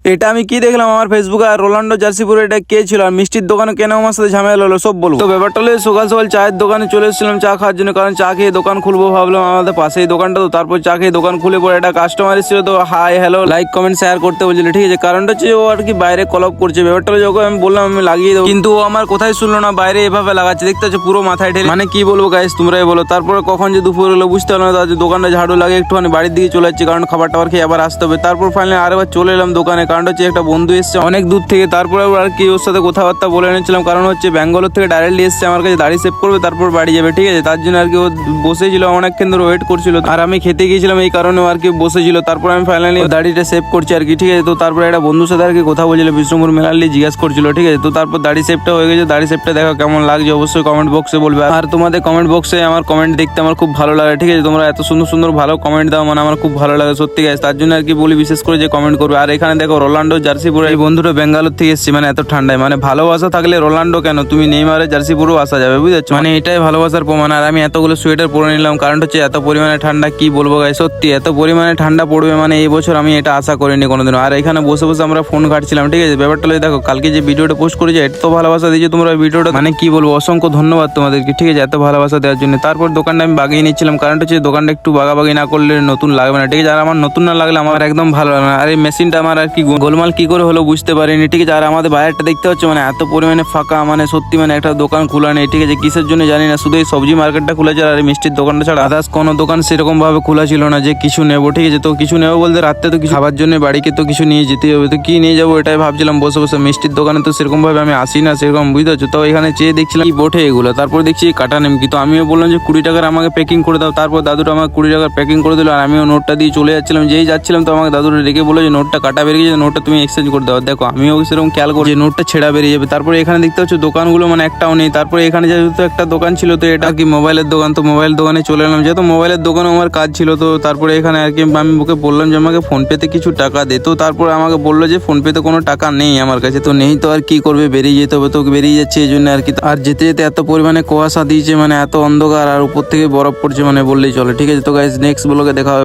এটা আমি কি দেখলাম আমার ফেসবুকে, আর রোনাল্ডো জার্সি পরে এটা কে ছিল, আর মিষ্টির দোকানে কেন আমার সাথে ঝামেলা হলো সব বলবো। তো ব্যাপারটা হলো সকাল সকাল চায়ের দোকানে চলে এসেছিলাম চা খাওয়ার জন্য, কারণ চা খেয়ে দোকান খুলবো ভাবলাম আমাদের পাশেই দোকানটা। তো তারপর চা খেয়ে দোকান খুলে পরে একটা কাস্টমার এসেছিল, তো hi hello like comment share করতে বলছিল, ঠিক আছে। কারণটা হচ্ছে ও আর কি বাইরে কলপ করছে। ব্যাপারটা হলো যখন আমি বললাম আমি লাগিয়ে দেবো, কিন্তু ও আমার কোথায় শুনলো না, বাইরে এভাবে লাগাচ্ছে, দেখতে হচ্ছে পুরো মাথায় ঢেলে। মানে কি বলবো গাইস, তোমরাই বলো। তারপরে কখন যে দুপুর হলো বুঝতে পারলাম না, দোকানটা ঝাড়ু লাগে একটুখানি বাড়ির দিকে চলে যাচ্ছে, কারণ খাবার টাবার খেয়ে আবার আসতে হবে। তারপর ফাইনালি আরেকবার চলে এলাম দোকানে, কারণ হচ্ছে একটা বন্ধু এসছে অনেক দূর থেকে। তারপরে আর কি ওর সাথে কথাবার্তা বলে নিয়েছিলাম, কারণ হচ্ছে ব্যাঙ্গালোর থেকে ডাইরেক্টলি এসছে আমার কাছে, দাড়ি সেভ করবে তারপর বাড়ি যাবে, ঠিক আছে। তার জন্য আর কি ও বসেছিল অনেকক্ষণ ধরে ওয়েট করছিল, আর আমি খেতে গিয়েছিলাম এই কারণে আর কি বসেছিল। তারপর আমি ফাইনালি দাড়িটা সেভ করছি আর কি, ঠিক আছে। তো তারপরে একটা বন্ধুর সাথে আর কি কথা বলছিল, বিষ্ণুপুর মেলার লিয়ে জিজ্ঞাসা করছিল, ঠিক আছে। তো তারপর দাড়ি সেভটা হয়ে গেছে, দাড়ি সেভটা দেখো কেমন লাগছে অবশ্যই কমেন্ট বক্সে বলবে। আর তোমাদের কমেন্ট বক্সে আমার কমেন্ট দেখতে আমার খুব ভালো লাগে, ঠিক আছে। তোমরা এত সুন্দর সুন্দর ভালো কমেন্ট দাও, মানে আমার খুব ভালো লাগে সত্যি গাইস। তার জন্য আর কি বলি বিশেষ করে যে কমেন্ট করবে। আর এখানে দেখো রোনাল্ডো জার্সি পরে এই বন্ধুটা বেঙ্গালোর থেকে এসছে, মানে এত ঠান্ডায়, মানে ভালোবাসা থাকলে রোনাল্ডো কেন, তুমি নেইমারের জার্সি পরেও আসা যাবে, বুঝেছো। মানে এটাই ভালোবাসার প্রমাণ। আর আমি এতগুলো সোয়েটার পরে নিলাম, কারণ হচ্ছে এত পরিমাণে ঠান্ডা কি বলবো গাইস, সত্যি এত পরিমাণে ঠান্ডা পড়বে মানে এই বছর আমি এটা আশা করিনি কোনোদিনও। আর এখানে বসে বসে আমরা ফোন ঘাটছিলাম, ঠিক আছে। ব্যাপারটা হলো দেখো কালকে যে ভিডিওটা পোস্ট করেছে এত ভালোবাসা দিয়েছে তোমরা ভিডিওটা, মানে কি বলবো, অসংখ্য ধন্যবাদ তোমাদেরকে, ঠিক আছে, এত ভালোবাসা দেওয়ার জন্য। তারপর দোকানটা আমি বাগিয়ে নিচ্ছিলাম, কারণটা হচ্ছে দোকানটা একটু বাগাবাগি না করলে নতুন লাগবে না, ঠিক আছে। আর আমার নতুন না লাগলে আমার একদম ভালো লাগবে না। আর এই মেশিনটা আমার আর কি গোলমাল কি করে হলো বুঝতে পারিনি, ঠিক আছে। আর আমাদের বাইরেটা দেখতে হচ্ছে মানে এত পরিমাণে ফাঁকা, মানে সত্যি মানে একটা দোকান খোলা নেই, ঠিক আছে। কিসের জন্য জানি না, শুধু এই সবজি মার্কেটটা খুলেছে আর এই মিষ্টির দোকানটা ছাড়া আদার্স কোনো দোকান সেরকম ভাবে খোলা ছিল না যে কিছু নেবো, ঠিক আছে। তো কিছু নেবো বলতে রাত্রে তো কিছু খাবার জন্য বাড়িকে তো কিছু নিয়ে যেতে হবে, তো কি নিয়ে যাবো এটাই ভাবছিলাম বসে বসে। মিষ্টির দোকানে তো সেরকম ভাবে আমি আসি না সেরকম, বুঝতে পারছো। তো এখানে চেয়ে দেখছিলাম কি বোটে এগুলো, তারপর দেখছি কাটা নেমকি। তো আমিও বললাম যে 20 টাকার আমাকে প্যাকিং করে দাও। তারপর দাদুটা আমাকে 20 টাকার প্যাকিং করে দিল, আর আমিও নোটটা দিয়ে চলে যাচ্ছিলাম। যেই যাচ্ছিলাম তো আমাকে দাদুটা রেখে বললো যে নোটটা কাটা বেরিয়ে গেছে, নোটটা তুমি এক্সচেঞ্জ করে দাও। দেখো আমিও সেরকম খেয়াল করি যে নোটটা ছেঁড়া বেরিয়ে যাবে। তারপরে এখানে দেখতে হচ্ছে দোকানগুলো মানে একটাও নেই। তারপরে এখানে যেহেতু একটা দোকান ছিল, তো এটা কি মোবাইলের দোকান, তো মোবাইল দোকানে চলে এলাম, যেহেতু মোবাইলের দোকানে আমার কাজ ছিল। তো তারপরে এখানে আর কি আমি ওকে বললাম যে আমাকে ফোনপেতে কিছু টাকা দে। তো তারপরে আমাকে বললো যে ফোনপেতে কোনো টাকা নেই আমার কাছে। তো নেই তো আর কি করবে, বেরিয়ে যেতে হবে, তো বেরিয়ে যাচ্ছে এই জন্য আর কি। আর যেতে যেতে এত পরিমাণে কুয়াশা দিয়েছে, মানে এত অন্ধকার, আর উপর থেকে বরফ পড়ছে মানে বললেই চলে, ঠিক আছে। তো গাইস নেক্সট ব্লগে দেখা হবে।